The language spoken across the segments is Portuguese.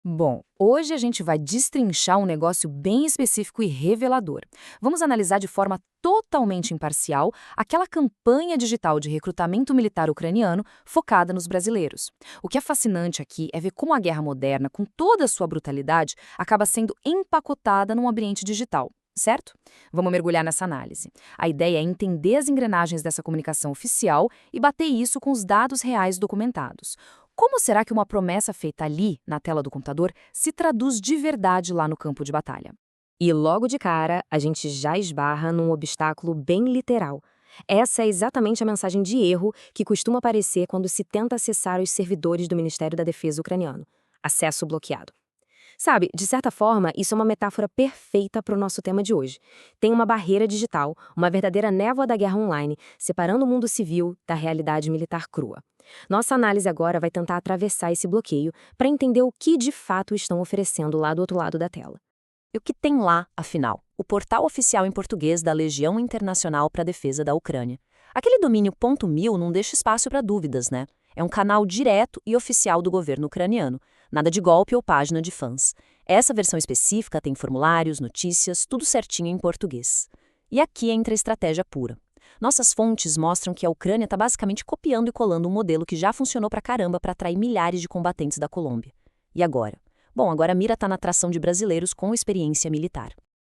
Bom, hoje a gente vai destrinchar um negócio bem específico e revelador. Vamos analisar de forma totalmente imparcial aquela campanha digital de recrutamento militar ucraniano focada nos brasileiros. O que é fascinante aqui é ver como a guerra moderna, com toda a sua brutalidade, acaba sendo empacotada num ambiente digital. Certo? Vamos mergulhar nessa análise. A ideia é entender as engrenagens dessa comunicação oficial e bater isso com os dados reais documentados. Como será que uma promessa feita ali, na tela do computador, se traduz de verdade lá no campo de batalha? E logo de cara, a gente já esbarra num obstáculo bem literal. Essa é exatamente a mensagem de erro que costuma aparecer quando se tenta acessar os servidores do Ministério da Defesa ucraniano. Acesso bloqueado. Sabe, de certa forma, isso é uma metáfora perfeita para o nosso tema de hoje. Tem uma barreira digital, uma verdadeira névoa da guerra online, separando o mundo civil da realidade militar crua. Nossa análise agora vai tentar atravessar esse bloqueio para entender o que de fato estão oferecendo lá do outro lado da tela. E o que tem lá, afinal? O portal oficial em português da Legião Internacional para a Defesa da Ucrânia. Aquele domínio .mil não deixa espaço para dúvidas, né? É um canal direto e oficial do governo ucraniano. Nada de golpe ou página de fãs. Essa versão específica tem formulários, notícias, tudo certinho em português. E aqui entra a estratégia pura. Nossas fontes mostram que a Ucrânia está basicamente copiando e colando um modelo que já funcionou pra caramba para atrair milhares de combatentes da Colômbia. E agora? Bom, agora a mira está na atração de brasileiros com experiência militar.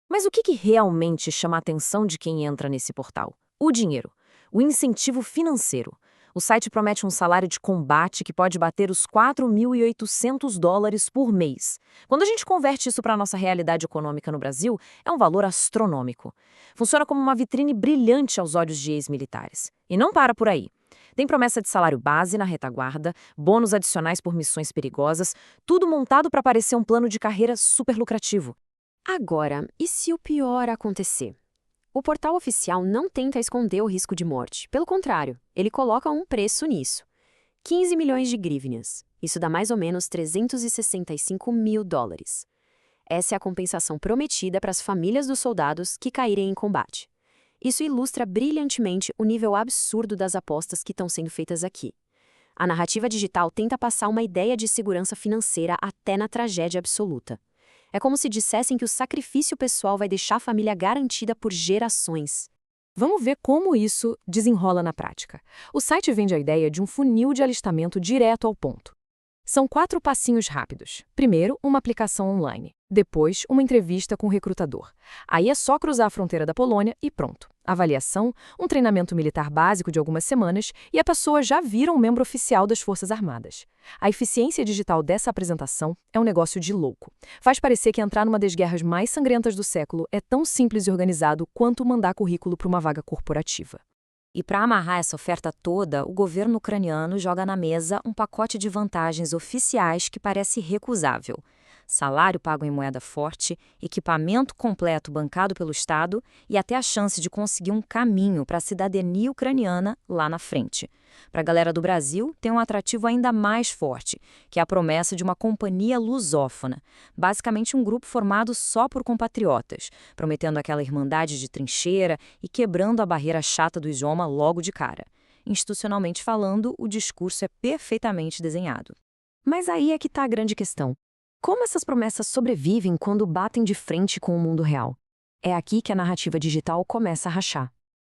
Mas o que realmente chama a atenção de quem entra nesse portal? O dinheiro, o incentivo financeiro. O site promete um salário de combate que pode bater os $4.800 por mês. Quando a gente converte isso para a nossa realidade econômica no Brasil, é um valor astronômico. Funciona como uma vitrine brilhante aos olhos de ex-militares. E não para por aí. Tem promessa de salário base na retaguarda, bônus adicionais por missões perigosas, tudo montado para parecer um plano de carreira super lucrativo. Agora, e se o pior acontecer? O portal oficial não tenta esconder o risco de morte. Pelo contrário, ele coloca um preço nisso. 15 milhões de hryvnias. Isso dá mais ou menos $365 mil. Essa é a compensação prometida para as famílias dos soldados que caírem em combate. Isso ilustra brilhantemente o nível absurdo das apostas que estão sendo feitas aqui. A narrativa digital tenta passar uma ideia de segurança financeira até na tragédia absoluta. É como se dissessem que o sacrifício pessoal vai deixar a família garantida por gerações. Vamos ver como isso desenrola na prática. O site vende a ideia de um funil de alistamento direto ao ponto. São 4 passinhos rápidos. Primeiro, uma aplicação online. Depois, uma entrevista com o recrutador. Aí é só cruzar a fronteira da Polônia e pronto. Avaliação, um treinamento militar básico de algumas semanas e a pessoa já vira um membro oficial das Forças Armadas. A eficiência digital dessa apresentação é um negócio de louco. Faz parecer que entrar numa das guerras mais sangrentas do século é tão simples e organizado quanto mandar currículo para uma vaga corporativa. E para amarrar essa oferta toda, o governo ucraniano joga na mesa um pacote de vantagens oficiais que parece irrecusável. Salário pago em moeda forte, equipamento completo bancado pelo Estado e até a chance de conseguir um caminho para a cidadania ucraniana lá na frente. Para a galera do Brasil, tem um atrativo ainda mais forte, que é a promessa de uma companhia lusófona, basicamente um grupo formado só por compatriotas, prometendo aquela irmandade de trincheira e quebrando a barreira chata do idioma logo de cara. Institucionalmente falando, o discurso é perfeitamente desenhado. Mas aí é que está a grande questão. Como essas promessas sobrevivem quando batem de frente com o mundo real? É aqui que a narrativa digital começa a rachar.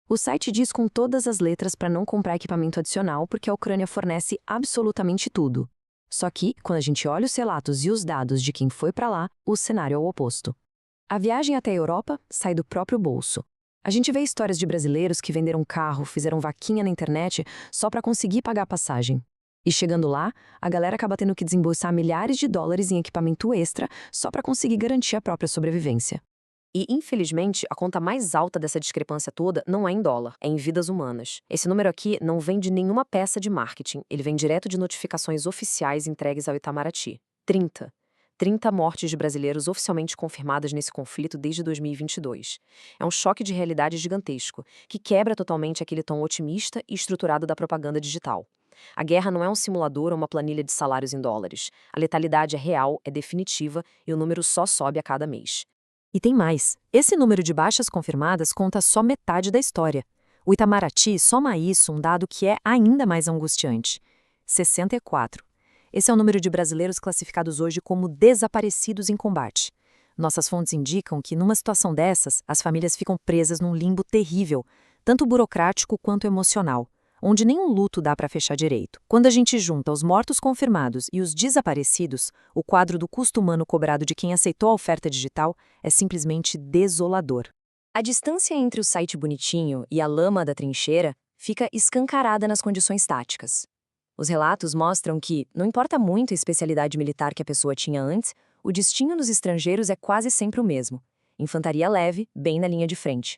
O site diz com todas as letras para não comprar equipamento adicional porque a Ucrânia fornece absolutamente tudo. Só que, quando a gente olha os relatos e os dados de quem foi para lá, o cenário é o oposto. A viagem até a Europa sai do próprio bolso. A gente vê histórias de brasileiros que venderam carro, fizeram vaquinha na internet só para conseguir pagar a passagem. E chegando lá, a galera acaba tendo que desembolsar milhares de dólares em equipamento extra só para conseguir garantir a própria sobrevivência. E, infelizmente, a conta mais alta dessa discrepância toda não é em dólar, é em vidas humanas. Esse número aqui não vem de nenhuma peça de marketing, ele vem direto de notificações oficiais entregues ao Itamaraty. 30. 30 mortes de brasileiros oficialmente confirmadas nesse conflito desde 2022. É um choque de realidade gigantesco, que quebra totalmente aquele tom otimista e estruturado da propaganda digital. A guerra não é um simulador ou uma planilha de salários em dólares. A letalidade é real, é definitiva e o número só sobe a cada mês. E tem mais. Esse número de baixas confirmadas conta só metade da história. O Itamaraty soma a isso um dado que é ainda mais angustiante. 64. Esse é o número de brasileiros classificados hoje como desaparecidos em combate. Nossas fontes indicam que, numa situação dessas, as famílias ficam presas num limbo terrível, tanto burocrático quanto emocional, onde nenhum luto dá para fechar direito. Quando a gente junta os mortos confirmados e os desaparecidos, o quadro do custo humano cobrado de quem aceitou a oferta digital é simplesmente desolador. A distância entre o site bonitinho e a lama da trincheira fica escancarada nas condições táticas. Os relatos mostram que, não importa muito a especialidade militar que a pessoa tinha antes, o destino dos estrangeiros é quase sempre o mesmo: infantaria leve, bem na linha de frente.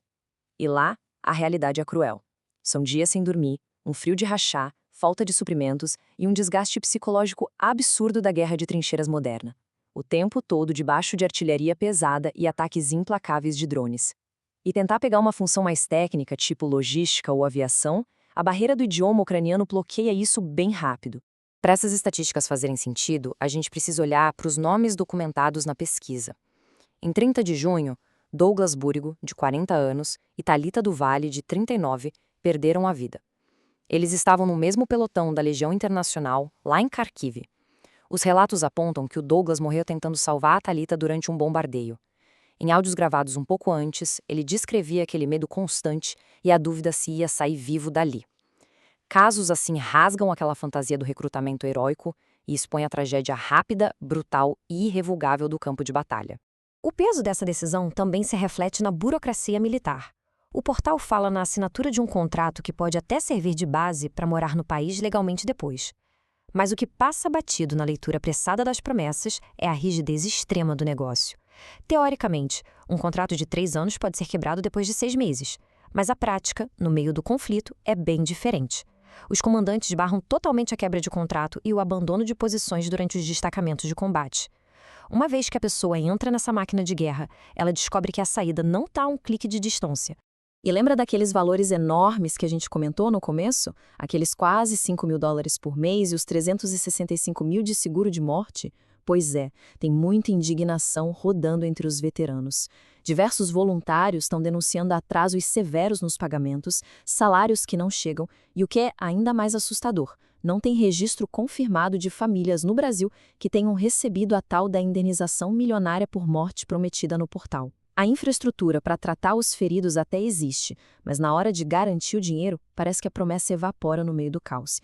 E lá, a realidade é cruel. São dias sem dormir, um frio de rachar, falta de suprimentos e um desgaste psicológico absurdo da guerra de trincheiras moderna. O tempo todo debaixo de artilharia pesada e ataques implacáveis de drones. E tentar pegar uma função mais técnica, tipo logística ou aviação, a barreira do idioma ucraniano bloqueia isso bem rápido. Para essas estatísticas fazerem sentido, a gente precisa olhar para os nomes documentados na pesquisa. Em 30 de junho, Douglas Búrigo, de 40 anos, e Thalita do Vale, de 39, perderam a vida. Eles estavam no mesmo pelotão da Legião Internacional, lá em Kharkiv. Os relatos apontam que o Douglas morreu tentando salvar a Thalita durante um bombardeio. Em áudios gravados um pouco antes, ele descrevia aquele medo constante e a dúvida se ia sair vivo dali. Casos assim rasgam aquela fantasia do recrutamento heróico e expõem a tragédia rápida, brutal e irrevogável do campo de batalha. O peso dessa decisão também se reflete na burocracia militar. O portal fala na assinatura de um contrato que pode até servir de base para morar no país legalmente depois. Mas o que passa batido na leitura apressada das promessas é a rigidez extrema do negócio. Teoricamente, um contrato de 3 anos pode ser quebrado depois de 6 meses, mas a prática, no meio do conflito, é bem diferente. Os comandantes barram totalmente a quebra de contrato e o abandono de posições durante os destacamentos de combate. Uma vez que a pessoa entra nessa máquina de guerra, ela descobre que a saída não está a um clique de distância. E lembra daqueles valores enormes que a gente comentou no começo? Aqueles quase $5.000 por mês e os 365 mil de seguro de morte? Pois é, tem muita indignação rodando entre os veteranos. Diversos voluntários estão denunciando atrasos severos nos pagamentos, salários que não chegam e, o que é ainda mais assustador, não tem registro confirmado de famílias no Brasil que tenham recebido a tal da indenização milionária por morte prometida no portal. A infraestrutura para tratar os feridos até existe, mas na hora de garantir o dinheiro, parece que a promessa evapora no meio do caos.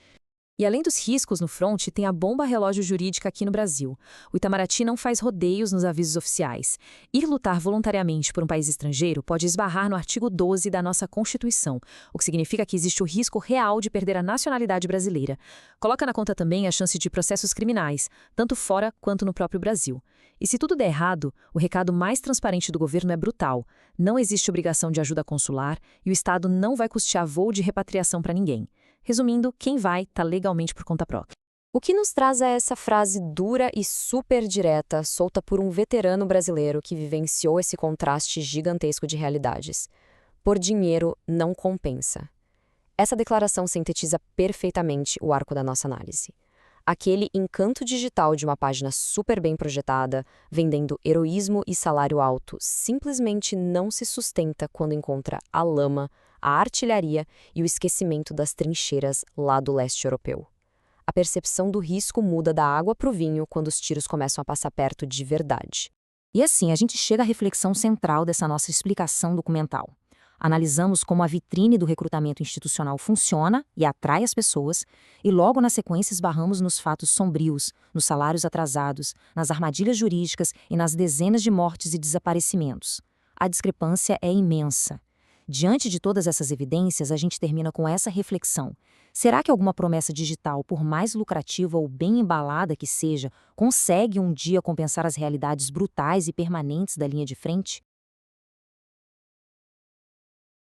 E além dos riscos no front, tem a bomba relógio jurídica aqui no Brasil. O Itamaraty não faz rodeios nos avisos oficiais. Ir lutar voluntariamente por um país estrangeiro pode esbarrar no artigo 12 da nossa Constituição, o que significa que existe o risco real de perder a nacionalidade brasileira. Coloca na conta também a chance de processos criminais, tanto fora quanto no próprio Brasil. E se tudo der errado, o recado mais transparente do governo é brutal. Não existe obrigação de ajuda consular e o Estado não vai custear voo de repatriação para ninguém. Resumindo, quem vai está legalmente por conta própria. O que nos traz é essa frase dura e super direta, solta por um veterano brasileiro que vivenciou esse contraste gigantesco de realidades. Por dinheiro não compensa. Essa declaração sintetiza perfeitamente o arco da nossa análise. Aquele encanto digital de uma página super bem projetada, vendendo heroísmo e salário alto, simplesmente não se sustenta quando encontra a lama, a artilharia e o esquecimento das trincheiras lá do leste europeu. A percepção do risco muda da água para o vinho quando os tiros começam a passar perto de verdade. E assim, a gente chega à reflexão central dessa nossa explicação documental. Analisamos como a vitrine do recrutamento institucional funciona e atrai as pessoas, e logo na sequência esbarramos nos fatos sombrios, nos salários atrasados, nas armadilhas jurídicas e nas dezenas de mortes e desaparecimentos. A discrepância é imensa. Diante de todas essas evidências, a gente termina com essa reflexão. Será que alguma promessa digital, por mais lucrativa ou bem embalada que seja, consegue um dia compensar as realidades brutais e permanentes da linha de frente?